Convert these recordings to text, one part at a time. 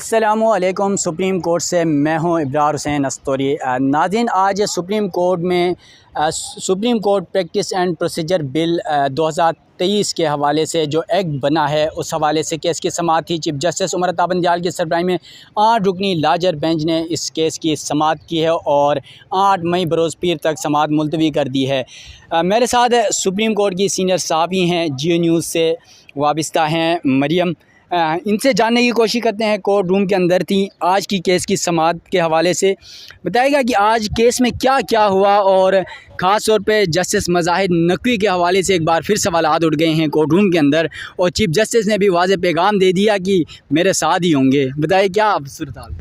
السلام علیکم۔ Supreme court سے میں ہوں ابرار حسین استوری۔ ناظرین، آج سپریم کورٹ میں Supreme Court practice and procedure bill 2023 کے حوالے سے جو ایکٹ بنا ہے اس حوالے سے کیس کی سماعت تھی۔ چیف جسٹس عمر عطا بندیال کی سربراہی میں 8 رکنی لارجر بینچ نے اس کیس کی سماعت کی ہے اور 8 مئی بروز پیر تک سماعت ملتوی کر دی ہے۔ میرے ساتھ سپریم کورٹ کی سینئر صحافی ہیں، جیو نیوز سے وابستہ ہیں مریم۔ ان سے جاننے کی کوشش کرتے ہیں، کورٹ روم کے اندر تھیں، آج کی کیس کی سماعت کے حوالے سے بتائے گا کہ آج کیس میں کیا کیا ہوا، اور خاص طور پہ جسٹس مظاہر نقوی کے حوالے سے ایک بار پھر سوالات اٹھ گئے ہیں کورٹ روم کے اندر، اور چیف جسٹس نے بھی واضح پیغام دے دیا کہ میرے ساتھ ہی ہوں گے۔ بتائیے کیا اب صورتحال؟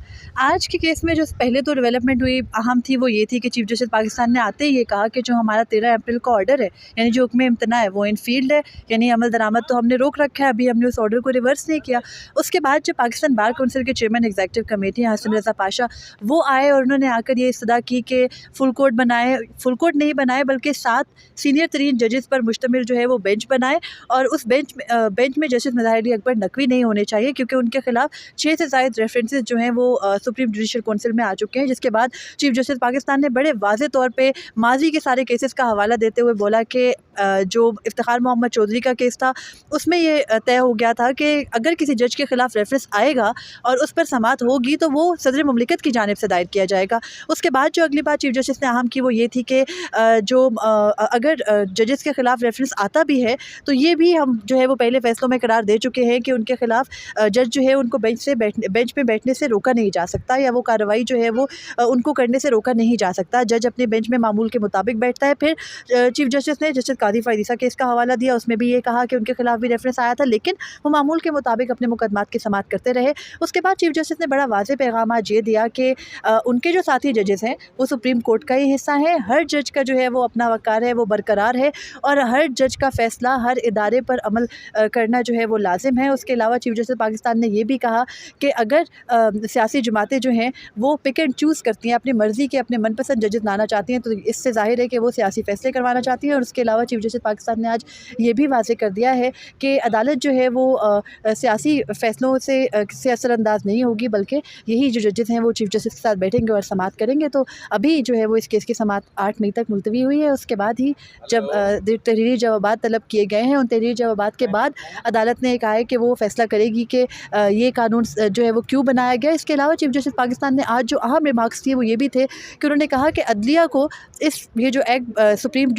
آج کے کیس میں جو پہلے تو ڈیولپمنٹ ہوئی اہم تھی وہ یہ تھی کہ چیف جسٹس پاکستان نے آتے ہی یہ کہا کہ جو ہمارا 13 اپریل کا آرڈر ہے، یعنی جو حکم امتناع ہے، وہ ان فیلڈ ہے، یعنی عمل درآمد تو ہم نے روک رکھا ہے، ابھی ہم نے اس آرڈر کو ریورس نہیں کیا۔ اس کے بعد جو پاکستان بار کونسل کے چیئرمین ایگزیکٹو کمیٹی حسن رضا پاشا وہ آئے اور انہوں نے آ کر یہ استدعا کی کہ فل کورٹ نہیں بنائے بلکہ 7 سینئر ترین ججز پر مشتمل جو ہے وہ بینچ بنائے، اور اس بینچ میں جسٹس مظاہر علی اکبر نقوی نہیں ہونے چاہیے، کیونکہ ان کے خلاف 6 سے زائد ریفرنسز جو ہیں وہ سپریم جوڈیشل کونسل میں آ چکے ہیں، جس کے بعد چیف جسٹس پاکستان نے بڑے واضح طور پہ ماضی کے سارے کیسز کا حوالہ دیتے ہوئے بولا کہ جو افتخار محمد چودھری کا کیس تھا اس میں یہ طے ہو گیا تھا کہ اگر کسی جج کے خلاف ریفرنس آئے گا اور اس پر سماعت ہوگی تو وہ صدر مملکت کی جانب سے دائر کیا جائے گا۔ اس کے بعد جو اگلی بات چیف جسٹس نے اہم کی وہ یہ تھی کہ جو اگر ججز کے خلاف ریفرنس آتا بھی ہے تو یہ بھی ہم جو ہے وہ پہلے فیصلوں میں قرار دے چکے ہیں کہ ان کے خلاف جج جو ہے ان کو بینچ پہ بیٹھنے سے روکا نہیں جا سکتا، یا وہ کارروائی جو ہے وہ ان کو کرنے سے روکا نہیں جا سکتا۔ جج اپنے بینچ میں معمول کے مطابق بیٹھتا ہے۔ پھر چیف جسٹس نے جسٹس قاضی فائزہ کیس کا حوالہ دیا، اس میں بھی یہ کہا کہ ان کے خلاف بھی ریفرنس آیا تھا، لیکن وہ معمول کے مطابق اپنے مقدمات کی سماعت کرتے رہے۔ اس کے بعد چیف جسٹس نے بڑا واضح پیغام آج یہ دیا کہ ان کے جو ساتھی ججز ہیں وہ سپریم کورٹ کا ہی حصہ ہیں، ہر جج کا جو ہے وہ اپنا وقار ہے، وہ برقرار ہے، اور ہر جج کا فیصلہ ہر ادارے پر عمل کرنا جو ہے وہ لازم ہے۔ اس کے علاوہ چیف جسٹس پاکستان نے یہ بھی کہا کہ اگر سیاسی جماعتیں جو ہیں وہ پک اینڈ چوز کرتی ہیں، اپنی مرضی کے اپنے من پسند ججز لانا چاہتی ہیں، تو اس سے ظاہر ہے کہ وہ سیاسی فیصلے کروانا چاہتی ہیں۔ اور اس کے علاوہ چیف جسٹس پاکستان نے آج یہ بھی واضح کر دیا ہے کہ عدالت جو ہے وہ سیاسی فیصلوں سے اثر انداز نہیں ہوگی، بلکہ یہی جو ججز ہیں وہ چیف جسٹس کے ساتھ بیٹھیں گے اور سماعت کریں گے۔ تو ابھی جو ہے وہ اس کیس کی سماعت 8 مئی تک ملتوی ہوئی ہے۔ اس کے بعد ہی جب تحریری جوابات طلب کیے گئے ہیں، ان تحریری جوابات کے بعد عدالت نے کہا ہے کہ وہ فیصلہ کرے گی کہ یہ قانون جو ہے وہ کیوں بنایا گیا۔ اس کے علاوہ چیف جسٹس پاکستان نے آج جو اہم ریمارکس کیے وہ یہ بھی تھے کہ انہوں نے کہا کہ عدلیہ کو یہ جو act supreme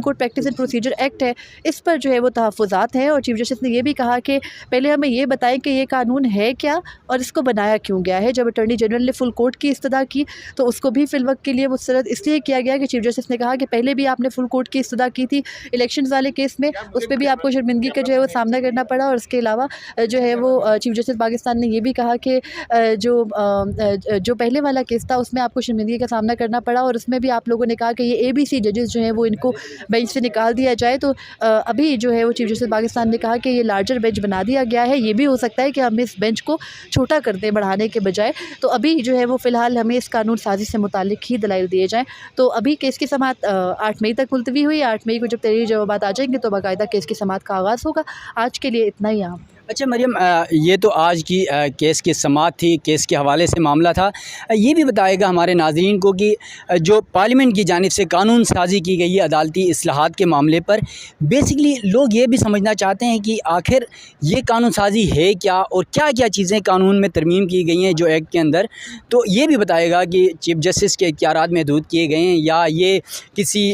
Court practice and procedure act ہے، اس پر جو ہے وہ تحفظات ہیں، اور چیف جسٹس نے یہ بھی کہا کہ پہلے ہمیں یہ بتائیں کہ یہ قانون ہے کیا اور اس کو بنایا کیوں گیا ہے۔ جب اٹارنی جنرل نے فل کورٹ کی استدعا کی تو اس کو بھی فی الوقت کے لیے مسترد اس لیے کیا گیا کہ چیف جسٹس نے کہا کہ پہلے بھی آپ نے فل کورٹ کی استدعا کی تھی الیکشنز والے کیس میں، اس پہ بھی آپ کو شرمندگی کا جو ہے وہ سامنا کرنا پڑا، اور اس کے علاوہ جو ہے وہ چیف جسٹس پاکستان نے یہ بھی کہا کہ جو پہلے والا کیس تھا اس میں آپ کو شرمندگی کا سامنا کرنا پڑا، اور اس میں بھی آپ لوگوں نے کہا کہ یہ ABC ججز جو ہیں وہ ان کو بینچ سے نکال دیا جائے۔ تو ابھی جو ہے وہ چیف جسٹس پاکستان نے کہا کہ یہ لارجر بینچ بنا دیا گیا ہے، یہ بھی ہو سکتا ہے کہ ہم اس بینچ کو چھوٹا کر دیں بڑھانے کے بجائے، تو ابھی جو ہے وہ فی الحال ہمیں اس قانون سازی سے متعلق ہی دلائل دیے جائیں۔ تو ابھی کیس کی سماعت 8 مئی تک ملتوی ہوئی۔ 8 مئی کو جب تحریری جوابات آ جائیں گے تو باقاعدہ کیس کی سماعت کا آغاز ہوگا۔ آج کے لیے اتنا ہی اہم۔ اچھا مریم، یہ تو آج کی کیس کی سماعت تھی، کیس کے حوالے سے معاملہ تھا۔ یہ بھی بتائے گا ہمارے ناظرین کو کہ جو پارلیمنٹ کی جانب سے قانون سازی کی گئی ہے عدالتی اصلاحات کے معاملے پر، بیسکلی لوگ یہ بھی سمجھنا چاہتے ہیں کہ آخر یہ قانون سازی ہے کیا، اور کیا کیا چیزیں قانون میں ترمیم کی گئی ہیں جو ایکٹ کے اندر۔ تو یہ بھی بتائے گا کہ چیف جسٹس کے اختیارات محدود کیے گئے ہیں، یا یہ کسی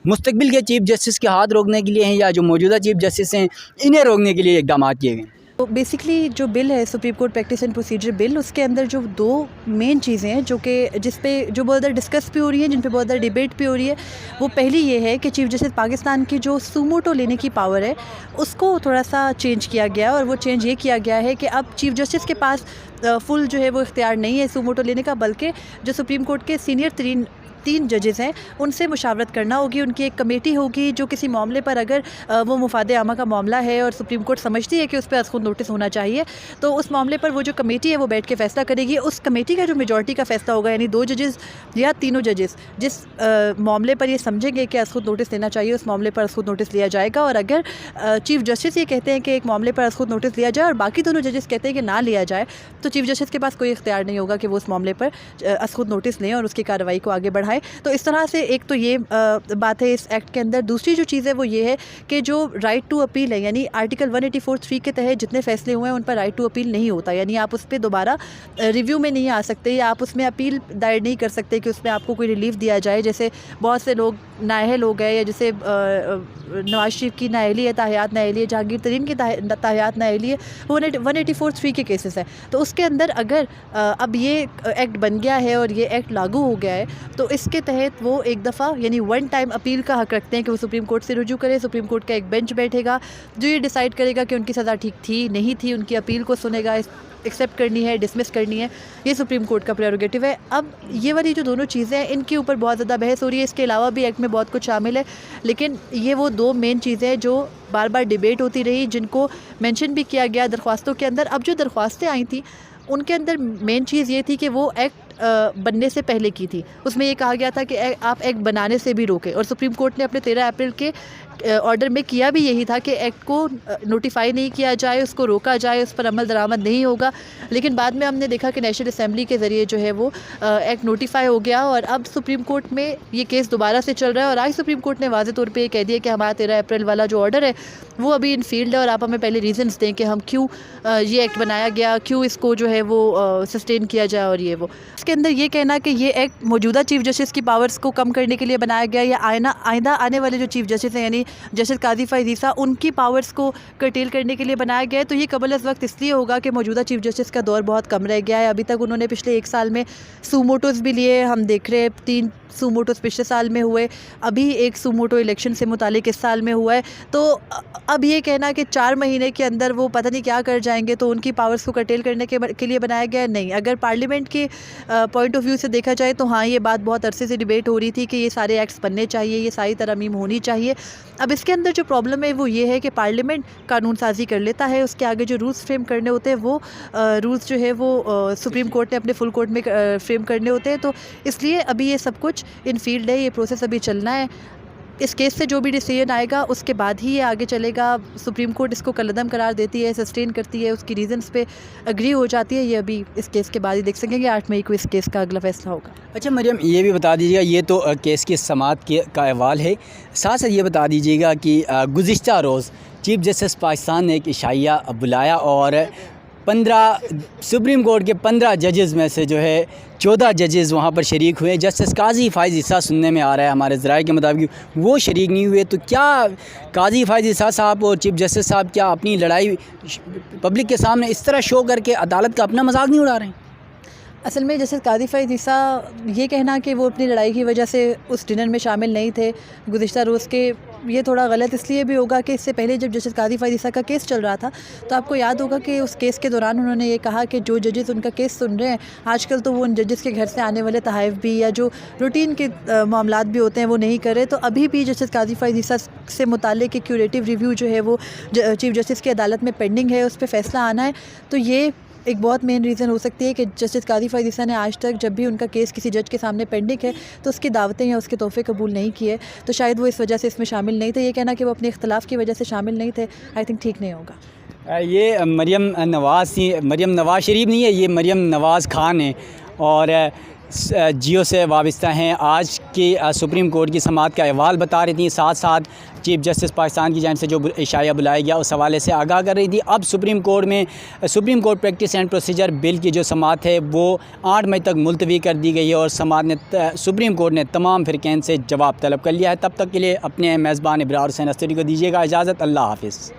مستقبل کے چیف جسٹس کے ہاتھ روکنے کے لیے ہیں، یا جو موجودہ چیف جسٹس ہیں انہیں روکنے کے لیے اقدامات کیے گئے ہیں۔ تو بیسکلی جو بل ہے Supreme Court practice and procedure bill, اس کے اندر جو 2 مین چیزیں ہیں جس پہ جو بہت زیادہ ڈسکس بھی ہو رہی ہیں، جن پہ بہت زیادہ ڈیبیٹ بھی ہو رہی ہے، وہ پہلی یہ ہے کہ چیف جسٹس پاکستان کی جو سوموٹو لینے کی پاور ہے اس کو تھوڑا سا چینج کیا گیا، اور وہ چینج یہ کیا گیا ہے کہ اب چیف جسٹس کے پاس فل جو ہے وہ اختیار نہیں ہے سوموٹو لینے کا، بلکہ جو سپریم کورٹ کے سینئر ترین 3 ججز ہیں ان سے مشاورت کرنا ہوگی. ان کی ایک کمیٹی ہوگی جو کسی معاملے پر اگر وہ مفاد عامہ کا معاملہ ہے اور سپریم کورٹ سمجھتی ہے کہ اس پہ از خود نوٹس ہونا چاہیے تو اس معاملے پر وہ جو کمیٹی ہے وہ بیٹھ کے فیصلہ کرے گی. اس کمیٹی کا جو میجورٹی کا فیصلہ ہوگا یعنی 2 ججز یا تینوں ججز جس معاملے پر یہ سمجھیں گے کہ از خود نوٹس لینا چاہیے اس معاملے پر از خود نوٹس لیا جائے گا. اور اگر چیف جسٹس یہ کہتے ہیں کہ ایک معاملے پر از خود نوٹس لیا جائے اور باقی دونوں ججز کہتے ہیں کہ نہ لیا جائے تو چیف جسٹس کے پاس کوئی اختیار نہیں ہوگا کہ وہ اس معاملے پر از خود نوٹس لیں اور اس کی کارروائی کو آگے بڑھائیں. تو اس طرح سے ایک تو یہ بات ہے اس ایکٹ کے اندر. دوسری جو چیز ہے وہ یہ ہے کہ جو رائٹ ٹو اپیل ہے یعنی آرٹیکل 184(3) کے تحت جتنے فیصلے ہوئے ہیں ان پر رائٹ ٹو اپیل نہیں ہوتا. یعنی آپ اس پہ دوبارہ ریویو میں نہیں آ سکتے یا آپ اس میں اپیل دائر نہیں کر سکتے کہ اس میں آپ کو کوئی ریلیف دیا جائے. جیسے بہت سے لوگ نااہل ہو گئے یا جیسے نواز شریف کی نااہلی ہے, تاحیات نااہلی ہے, جہانگیر ترین کی تاحیات نااہلی ہے, وہ 184(3) کے کیسز ہیں. تو اس کے اندر اگر اب یہ ایکٹ بن گیا ہے اور یہ ایکٹ لاگو ہو گیا ہے تو اس کے تحت وہ ایک دفعہ یعنی 1 ٹائم اپیل کا حق رکھتے ہیں کہ وہ سپریم کورٹ سے رجوع کرے. سپریم کورٹ کا ایک بینچ بیٹھے گا جو یہ ڈیسائیڈ کرے گا کہ ان کی سزا ٹھیک تھی نہیں تھی, ان کی اپیل کو سنے گا, ایکسیپٹ کرنی ہے ڈسمس کرنی ہے. یہ سپریم کورٹ کا پریروگیٹو ہے. اب یہ والی جو دونوں چیزیں ہیں ان کے اوپر بہت زیادہ بحث ہو رہی ہے. اس کے علاوہ بھی ایکٹ میں بہت کچھ شامل ہے لیکن یہ وہ 2 مین چیزیں ہیں جو بار بار ڈیبیٹ ہوتی رہی جن کو مینشن بھی کیا گیا درخواستوں کے اندر. اب جو درخواستیں آئی تھیں ان کے اندر مین چیز یہ تھی کہ وہ ایکٹ بننے سے پہلے کی تھی. اس میں یہ کہا گیا تھا کہ آپ ایکٹ بنانے سے بھی روکیں اور سپریم کورٹ نے اپنے 13 اپریل کے آرڈر میں کیا بھی یہی تھا کہ ایکٹ کو نوٹیفائی نہیں کیا جائے, اس کو روکا جائے, اس پر عمل درآمد نہیں ہوگا. لیکن بعد میں ہم نے دیکھا کہ نیشنل اسمبلی کے ذریعے جو ہے وہ ایکٹ نوٹیفائی ہو گیا اور اب سپریم کورٹ میں یہ کیس دوبارہ سے چل رہا ہے. اور آج سپریم کورٹ نے واضح طور پہ یہ کہہ دیا کہ ہمارا 13 اپریل والا جو آرڈر ہے وہ ابھی ان فیلڈ ہے اور آپ ہمیں پہلے ریزنس دیں کہ ہم کیوں یہ ایکٹ بنایا گیا, کیوں اس کو جو ہے وہ سسٹین کیا جائے. اور یہ وہ اس کے اندر یہ کہنا کہ یہ ایکٹ موجودہ چیف جسٹس کی پاورز کو کم کرنے کے لیے بنایا گیا یا آئندہ آنے والے جو چیف جسٹس ہیں یعنی جسٹس قاضی فائز عیسیٰ ان کی پاورز کو کرٹیل کرنے کے لیے بنایا گیا ہے. تو یہ قبل از وقت اس لیے ہوگا کہ موجودہ چیف جسٹس کا دور بہت کم رہ گیا ہے. ابھی تک انہوں نے پچھلے 1 سال میں سوموٹوز بھی لیے, ہم دیکھ رہے 3 سوموٹوز پچھلے سال میں ہوئے, ابھی ایک سوموٹو الیکشن سے متعلق اس سال میں ہوا ہے. تو اب یہ کہنا کہ 4 مہینے کے اندر وہ پتہ نہیں کیا کر جائیں گے تو ان کی پاورز کو کرٹیل کرنے کے لیے بنایا گیا ہے, نہیں. اگر پارلیمنٹ کے پوائنٹ آف ویو سے دیکھا جائے تو ہاں یہ بات بہت عرصے سے ڈیبیٹ ہو رہی تھی کہ یہ سارے ایکٹس بننے چاہیے, یہ ساری ترامیم ہونی چاہیے. اب اس کے اندر جو پرابلم ہے وہ یہ ہے کہ پارلیمنٹ قانون سازی کر لیتا ہے, اس کے آگے جو رولز فریم کرنے ہوتے ہیں وہ رولز جو ہے وہ سپریم کورٹ نے اپنے فل کورٹ میں فریم کرنے ہوتے ہیں. تو اس لیے ابھی یہ سب کچھ ان فیلڈ ہے, یہ پروسیس ابھی چلنا ہے. اس کیس سے جو بھی ڈیسیژن آئے گا اس کے بعد ہی یہ آگے چلے گا. سپریم کورٹ اس کو کالعدم قرار دیتی ہے, سسٹین کرتی ہے, اس کی ریزنس پہ اگری ہو جاتی ہے, یہ ابھی اس کیس کے بعد ہی دیکھ سکیں گے. 8 مئی کو اس کیس کا اگلا فیصلہ ہوگا. اچھا مریم, یہ بھی بتا دیجیے گا, یہ تو کیس کی سماعت کا احوال ہے, ساتھ ساتھ یہ بتا دیجیے گا کہ گزشتہ روز چیف جسٹس پاکستان نے ایک عشائیہ بلایا اور 15 سپریم کورٹ کے 15 ججز میں سے جو ہے 14 ججز وہاں پر شریک ہوئے. جسٹس قاضی فائز عیسیٰ سننے میں آ رہا ہے ہمارے ذرائع کے مطابق وہ شریک نہیں ہوئے. تو کیا قاضی فائز عیسیٰ صاحب اور چیف جسٹس صاحب کیا اپنی لڑائی پبلک کے سامنے اس طرح شو کر کے عدالت کا اپنا مذاق نہیں اڑا رہے ہیں؟ اصل میں جیسے قاضی فائز عیسیٰ یہ کہنا کہ وہ اپنی لڑائی کی وجہ سے اس ڈنر میں شامل نہیں تھے گزشتہ روز کے, یہ تھوڑا غلط اس لیے بھی ہوگا کہ اس سے پہلے جب جسٹس قاضی فائز عیسیٰ کا کیس چل رہا تھا تو آپ کو یاد ہوگا کہ اس کیس کے دوران انہوں نے یہ کہا کہ جو ججز ان کا کیس سن رہے ہیں آج کل تو وہ ان ججز کے گھر سے آنے والے تحائف بھی یا جو روٹین کے معاملات بھی ہوتے ہیں وہ نہیں کرے. تو ابھی بھی جسٹس قاضی فائز عیسیٰ سے متعلق ایک کیوریٹو ریویو جو ہے وہ چیف جسٹس کی عدالت میں پینڈنگ ہے, اس پہ فیصلہ آنا ہے. تو یہ ایک بہت مین ریزن ہو سکتی ہے کہ جسٹس قاضی فائز عیسیٰ نے آج تک جب بھی ان کا کیس کسی جج کے سامنے پینڈنگ ہے تو اس کی دعوتیں یا اس کے تحفے قبول نہیں کیے, تو شاید وہ اس وجہ سے اس میں شامل نہیں تھے. یہ کہنا کہ وہ اپنے اختلاف کی وجہ سے شامل نہیں تھے آئی تھنک ٹھیک نہیں ہوگا. یہ مریم نواز شریف نہیں ہے, یہ مریم نواز خان ہیں اور جیو سے وابستہ ہیں. آج کی سپریم کورٹ کی سماعت کا احوال بتا رہی تھیں, ساتھ ساتھ چیف جسٹس پاکستان کی جانب سے جو عشائیہ بلایا گیا اس حوالے سے آگاہ کر رہی تھی. اب Supreme Court practice and procedure bill کی جو سماعت ہے وہ 8 مئی تک ملتوی کر دی گئی ہے اور سماعت نے سپریم کورٹ نے تمام فریقین سے جواب طلب کر لیا ہے. تب تک کے لیے اپنے میزبان ابرار حسین استوری کو دیجیے گا اجازت. اللہ حافظ.